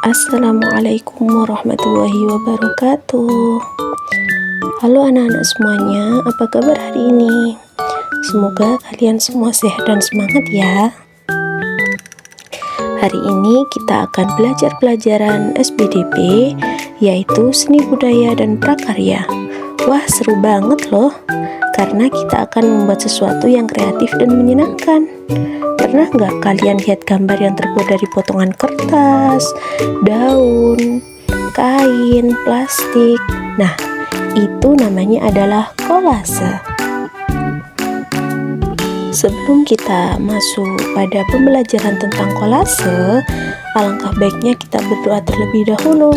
Assalamualaikum warahmatullahi wabarakatuh. Halo anak-anak semuanya, apa kabar hari ini? Semoga kalian semua sehat dan semangat ya. Hari ini kita akan belajar pelajaran SBDP, yaitu Seni Budaya dan Prakarya. Wah, seru banget loh, karena kita akan membuat sesuatu yang kreatif dan menyenangkan. Pernah nggak kalian lihat gambar yang terbuat dari potongan kertas, daun, kain, plastik? Nah, itu namanya adalah kolase. Sebelum kita masuk pada pembelajaran tentang kolase, alangkah baiknya kita berdoa terlebih dahulu.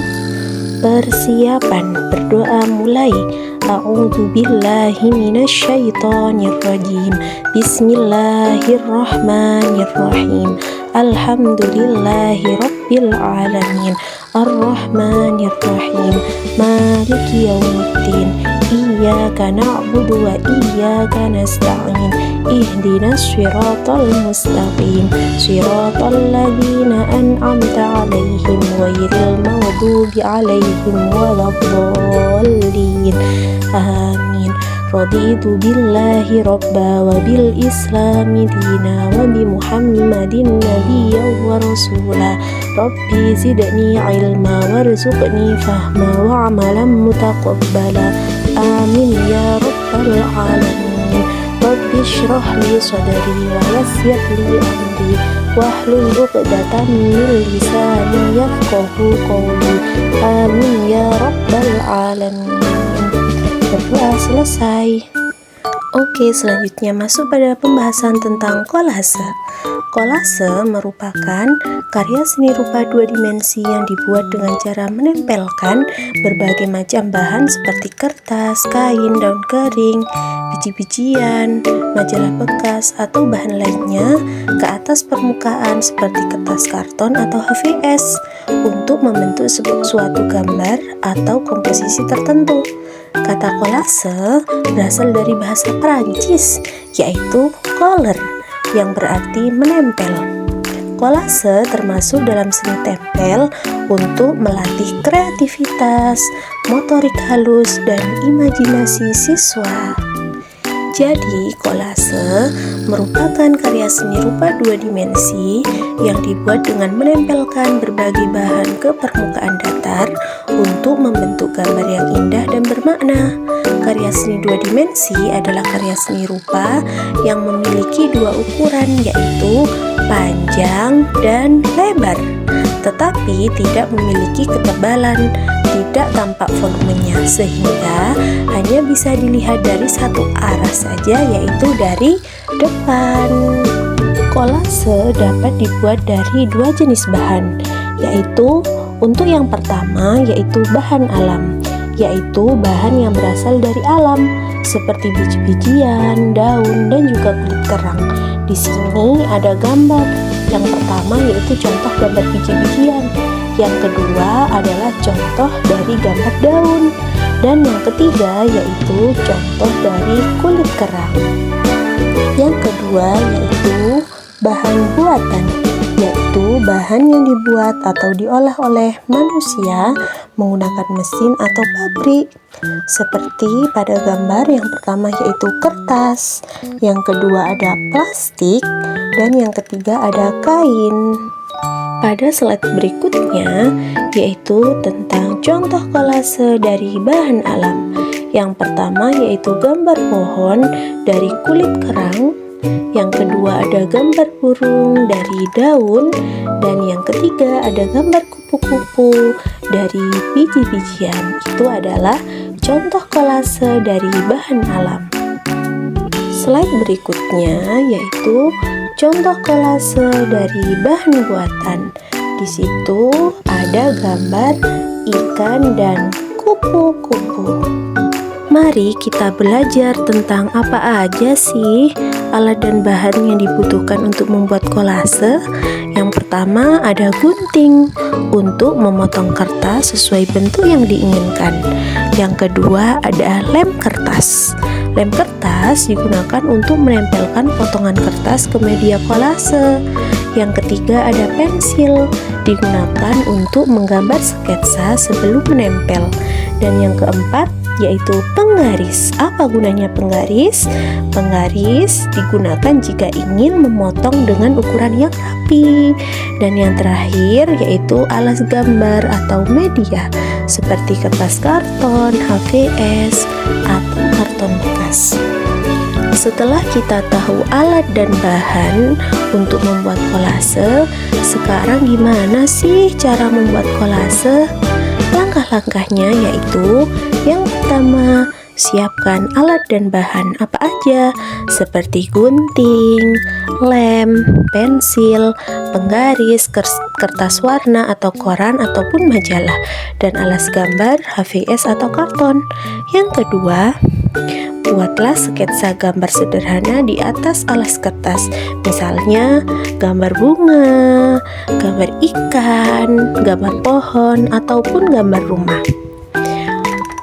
Persiapan berdoa mulai. A'udzu billahi minasyaitonir rajim. Bismillahirrahmanirrahim. Alhamdulillahi rabbil alamin. Arrahmanir rahim. Maliki yaumiddin. Iyyaka na'budu wa iyyaka nasta'in. Ihdinas siratal mustaqim. Siratal ladzina an'amta 'alaihim ghairil maghdubi 'alaihim waladdallin. Amin. Raditu billahi rabba wa bil islami dina wa bi muhammadin nabiyya wa rasula. Rabbi zidni ilma warzuqni fahma wa amalan mutaqabbala. Amin ya rabbal alamin. Rabbi shrah li sadri wa yassir li amri wahlul 'uqdatam min lisani yafqahu qawli. Amin ya rabbal alamin. Berdoa selesai. Oke, selanjutnya masuk pada pembahasan tentang kolase. Kolase merupakan karya seni rupa dua dimensi yang dibuat dengan cara menempelkan berbagai macam bahan seperti kertas, kain, daun kering, biji-bijian, majalah bekas, atau bahan lainnya ke atas permukaan seperti kertas karton atau HVS untuk membentuk suatu gambar atau komposisi tertentu. Kata kolase berasal dari bahasa Perancis, yaitu coller, yang berarti menempel. Kolase termasuk dalam seni tempel untuk melatih kreativitas, motorik halus, dan imajinasi siswa. Jadi, kolase merupakan karya seni rupa dua dimensi yang dibuat dengan menempelkan berbagai bahan ke permukaan datar untuk membentuk gambar yang indah dan bermakna. Karya seni dua dimensi adalah karya seni rupa yang memiliki dua ukuran, yaitu panjang dan lebar, tetapi tidak memiliki ketebalan, tidak tampak volumenya, sehingga hanya bisa dilihat dari satu arah saja, yaitu dari depan. Kolase dapat dibuat dari dua jenis bahan, yaitu untuk yang pertama yaitu bahan alam, yaitu bahan yang berasal dari alam seperti biji-bijian, daun, dan juga kulit kerang. Di sini ada gambar. Yang pertama yaitu contoh gambar biji-bijian. Yang kedua adalah contoh dari gambar daun. Dan yang ketiga yaitu contoh dari kulit kerang. Yang kedua yaitu bahan buatan, yaitu bahan yang dibuat atau diolah oleh manusia menggunakan mesin atau pabrik. Seperti pada gambar yang pertama yaitu kertas, yang kedua ada plastik, dan yang ketiga ada kain. Pada slide berikutnya yaitu tentang contoh kolase dari bahan alam. Yang pertama yaitu gambar pohon dari kulit kerang, yang kedua ada gambar burung dari daun, dan yang ketiga ada gambar kupu-kupu dari biji-bijian. Itu adalah contoh kolase dari bahan alam. Slide berikutnya yaitu contoh kolase dari bahan buatan. Di situ ada gambar ikan dan kupu-kupu. Mari kita belajar tentang apa aja sih alat dan bahan yang dibutuhkan untuk membuat kolase. Yang pertama ada gunting untuk memotong kertas sesuai bentuk yang diinginkan. Yang kedua ada lem kertas. Lem kertas digunakan untuk menempelkan potongan kertas ke media kolase. Yang ketiga ada pensil, digunakan untuk menggambar sketsa sebelum menempel. Dan yang keempat yaitu penggaris. Apa gunanya penggaris? Penggaris digunakan jika ingin memotong dengan ukuran yang rapi. Dan yang terakhir yaitu alas gambar atau media seperti kertas karton, HVS, atau karton bekas. Setelah kita tahu alat dan bahan untuk membuat kolase, sekarang gimana sih cara membuat kolase? Langkah-langkahnya yaitu yang pertama, siapkan alat dan bahan apa aja seperti gunting, lem, pensil, penggaris, kertas warna atau koran ataupun majalah, dan alas gambar, HVS atau karton. Yang kedua, buatlah sketsa gambar sederhana di atas alas kertas. Misalnya gambar bunga, gambar ikan, gambar pohon, ataupun gambar rumah.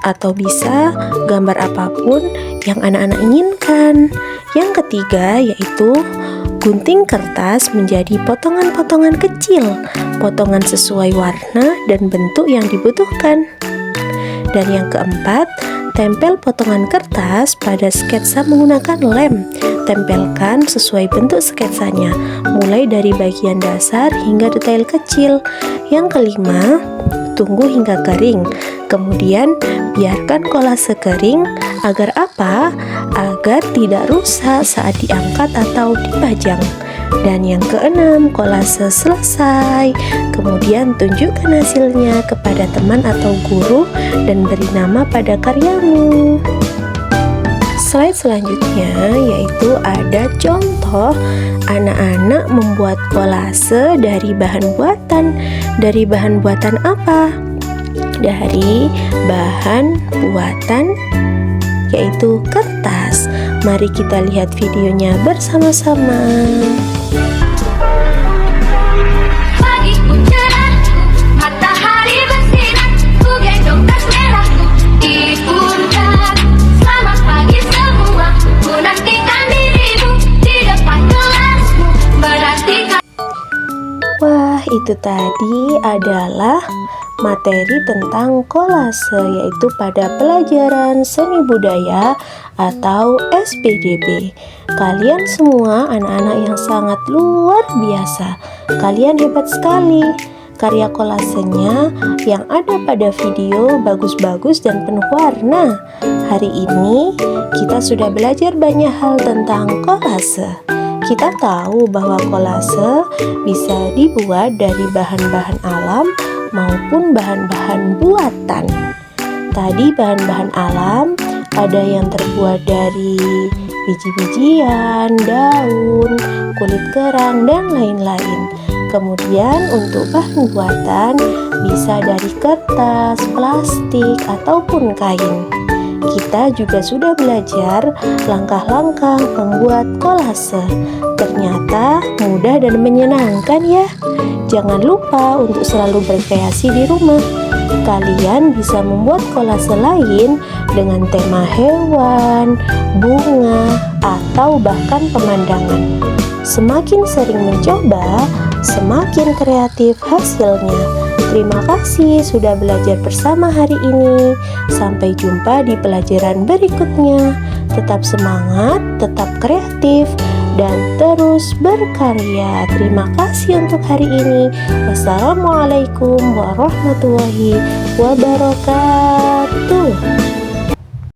Atau bisa gambar apapun yang anak-anak inginkan. Yang ketiga yaitu gunting kertas menjadi potongan-potongan kecil, potongan sesuai warna dan bentuk yang dibutuhkan. Dan yang keempat, tempel potongan kertas pada sketsa menggunakan lem. Tempelkan sesuai bentuk sketsanya, mulai dari bagian dasar hingga detail kecil. Yang kelima, tunggu hingga kering. Kemudian biarkan kolase kering. Agar apa? Agar tidak rusak saat diangkat atau dipajang. Dan yang keenam, kolase selesai. Kemudian tunjukkan hasilnya kepada teman atau guru dan beri nama pada karyamu. Slide selanjutnya yaitu ada contoh anak-anak membuat kolase dari bahan buatan. Dari bahan buatan apa? Dari bahan buatan yaitu kertas. Mari kita lihat videonya bersama-sama. Pagi cerah, matahari bersinar, ku gendong tas merahku di pundak. Selamat pagi semua, ku nantikan dirimu di depan kelasmu, menantikan. Wah, itu tadi adalah materi tentang kolase, yaitu pada pelajaran seni budaya atau SPDB. Kalian semua anak-anak yang sangat luar biasa. Kalian hebat sekali. Karya kolasenya yang ada pada video bagus-bagus dan penuh warna. Hari ini kita sudah belajar banyak hal tentang kolase. Kita tahu bahwa kolase bisa dibuat dari bahan-bahan alam maupun bahan-bahan buatan. Tadi bahan-bahan alam ada yang terbuat dari biji-bijian, daun, kulit kerang, dan lain-lain. Kemudian untuk bahan buatan bisa dari kertas, plastik, ataupun kain. Kita juga sudah belajar langkah-langkah membuat kolase. Ternyata mudah dan menyenangkan ya. Jangan lupa untuk selalu berkreasi di rumah. Kalian bisa membuat kolase lain dengan tema hewan, bunga, atau bahkan pemandangan. Semakin sering mencoba, semakin kreatif hasilnya. Terima kasih sudah belajar bersama hari ini. Sampai jumpa di pelajaran berikutnya. Tetap semangat, tetap kreatif, dan terus berkarya. Terima kasih untuk hari ini. Wassalamualaikum warahmatullahi wabarakatuh.